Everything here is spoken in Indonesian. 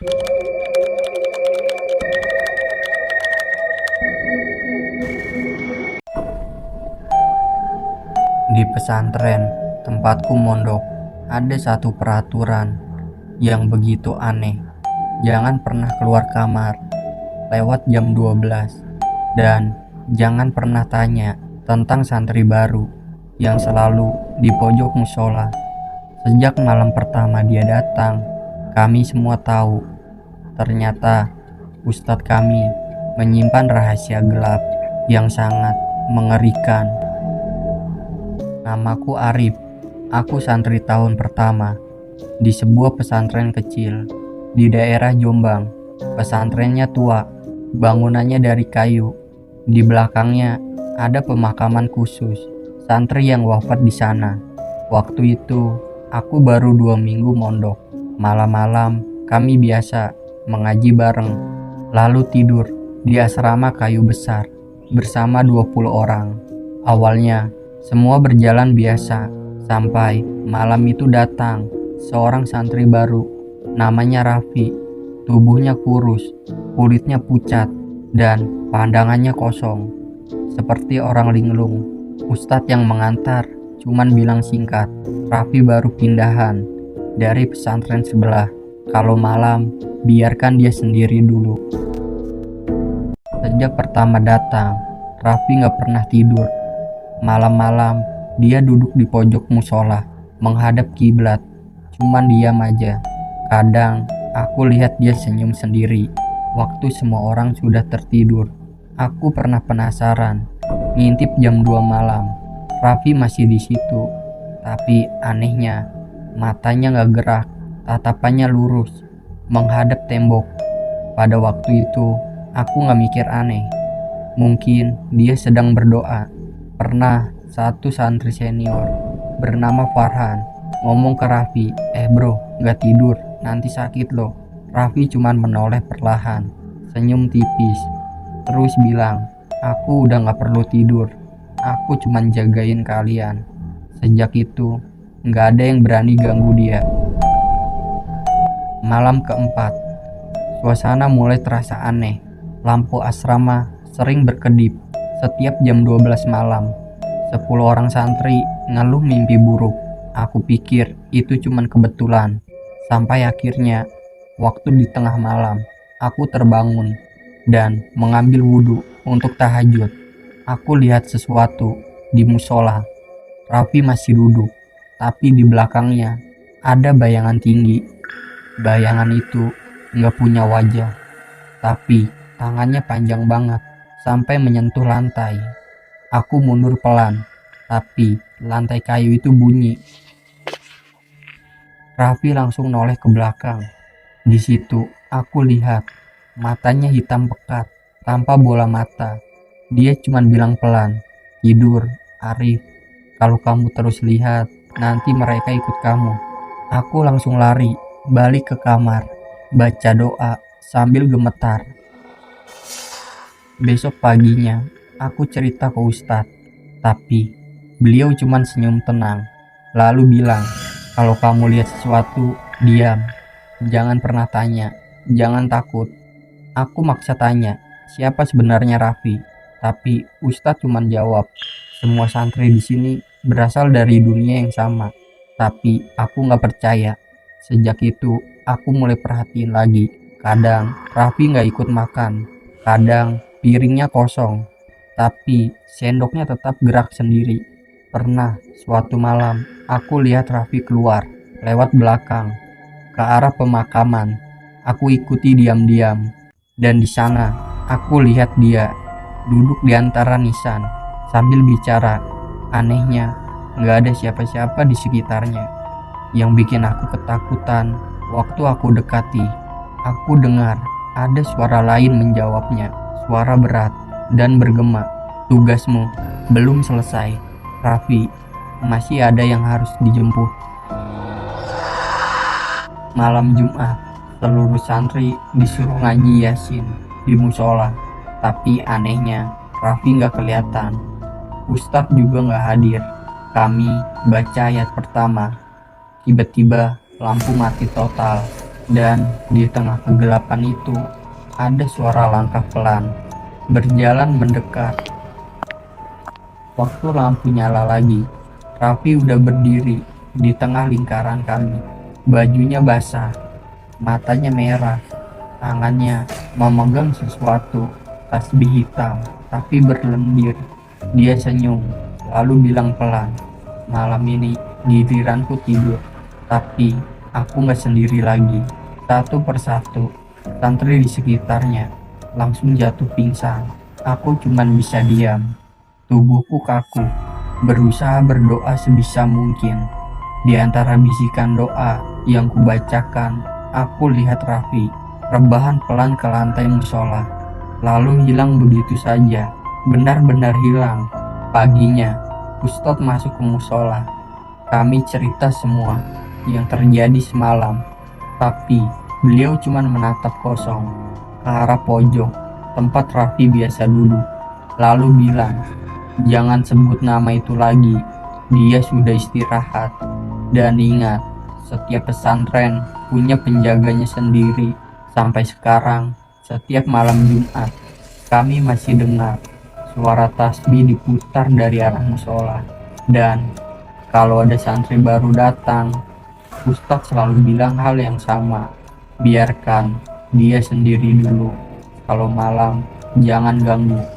Di pesantren tempatku mondok, ada satu peraturan yang begitu aneh. Jangan pernah keluar kamar lewat jam 12 dan jangan pernah tanya tentang santri baru yang selalu di pojok musola. Sejak malam pertama dia datang, kami semua tahu ternyata ustadz kami menyimpan rahasia gelap yang sangat mengerikan. Namaku Arif, aku santri tahun pertama di sebuah pesantren kecil di daerah Jombang. Pesantrennya tua, bangunannya dari kayu. Di belakangnya ada pemakaman khusus santri yang wafat di sana. Waktu itu aku baru 2 minggu mondok. Malam-malam kami biasa mengaji bareng, lalu tidur di asrama kayu besar bersama 20 orang. Awalnya semua berjalan biasa, sampai malam itu datang seorang santri baru, namanya Raffi. Tubuhnya kurus, kulitnya pucat, dan pandangannya kosong, seperti orang linglung. Ustadz yang mengantar cuman bilang singkat, Raffi baru pindahan dari pesantren sebelah. Kalau malam, biarkan dia sendiri dulu. Sejak pertama datang, Raffi gak pernah tidur. Malam-malam dia duduk di pojok musola menghadap kiblat, cuman diam aja. Kadang aku lihat dia senyum sendiri waktu semua orang sudah tertidur. Aku pernah penasaran, ngintip jam 2 malam. Raffi masih di situ, tapi anehnya matanya gak gerak, tatapannya lurus menghadap tembok. Pada waktu itu aku gak mikir aneh, mungkin dia sedang berdoa. Pernah satu santri senior bernama Farhan ngomong ke Raffi, bro, gak tidur, nanti sakit loh. Raffi cuman menoleh perlahan, senyum tipis, terus bilang, aku udah gak perlu tidur, aku cuman jagain kalian. Sejak itu gak ada yang berani ganggu dia. Malam keempat, suasana mulai terasa aneh. Lampu asrama sering berkedip setiap jam 12 malam. 10 orang santri ngeluh mimpi buruk. Aku pikir itu cuman kebetulan. Sampai akhirnya, waktu di tengah malam, aku terbangun dan mengambil wudhu untuk tahajud. Aku lihat sesuatu di musola. Raffi masih duduk, tapi di belakangnya ada bayangan tinggi. Bayangan itu nggak punya wajah, tapi tangannya panjang banget sampai menyentuh lantai. Aku mundur pelan, tapi lantai kayu itu bunyi. Raffi langsung noleh ke belakang. Di situ aku lihat matanya hitam pekat tanpa bola mata. Dia cuma bilang pelan, tidur, Arif. Kalau kamu terus lihat, nanti mereka ikut kamu. Aku langsung lari, balik ke kamar, baca doa sambil gemetar. Besok paginya, aku cerita ke Ustadz, tapi beliau cuma senyum tenang, lalu bilang, kalau kamu lihat sesuatu, diam, jangan pernah tanya, jangan takut. Aku maksa tanya, siapa sebenarnya Raffi? Tapi Ustadz cuma jawab, semua santri di sini berasal dari dunia yang sama. Tapi aku nggak percaya. Sejak itu, aku mulai perhatiin lagi. Kadang Raffi nggak ikut makan, kadang piringnya kosong, tapi sendoknya tetap gerak sendiri. Pernah suatu malam, aku lihat Raffi keluar lewat belakang ke arah pemakaman. Aku ikuti diam-diam, dan di sana aku lihat dia duduk di antara nisan sambil bicara. Anehnya, nggak ada siapa-siapa di sekitarnya. Yang bikin aku ketakutan, waktu aku dekati, aku dengar ada suara lain menjawabnya. Suara berat dan bergema. Tugasmu belum selesai, Raffi. Masih ada yang harus dijemput. Malam Jumat, seluruh santri disuruh ngaji Yasin di musola. Tapi anehnya, Raffi gak kelihatan. Ustadz juga gak hadir. Kami baca ayat pertama. Tiba-tiba lampu mati total. Dan di tengah kegelapan itu ada suara langkah pelan berjalan mendekat. Waktu lampu nyala lagi, Raffi udah berdiri di tengah lingkaran kami. Bajunya basah, matanya merah, tangannya memegang sesuatu, tasbih hitam, tapi berlendir. Dia senyum, lalu bilang pelan, "Malam ini giliranku tidur, tapi aku gak sendiri lagi." Satu persatu, santri di sekitarnya langsung jatuh pingsan. Aku cuman bisa diam. Tubuhku kaku, berusaha berdoa sebisa mungkin. Di antara bisikan doa yang kubacakan, aku lihat Raffi rebahan pelan ke lantai musola, lalu hilang begitu saja, benar-benar hilang. Paginya, Ustadz masuk ke musola. Kami cerita semua yang terjadi semalam, tapi beliau cuma menatap kosong ke arah pojok tempat Raffi biasa duduk, lalu bilang, "Jangan sebut nama itu lagi, dia sudah istirahat. Dan ingat, setiap pesantren punya penjaganya sendiri. Sampai sekarang, setiap malam Jumat, kami masih dengar suara tasbih diputar dari arah musola. Dan kalau ada santri baru datang, Ustadz selalu bilang hal yang sama. Biarkan dia sendiri dulu. Kalau malam, jangan ganggu."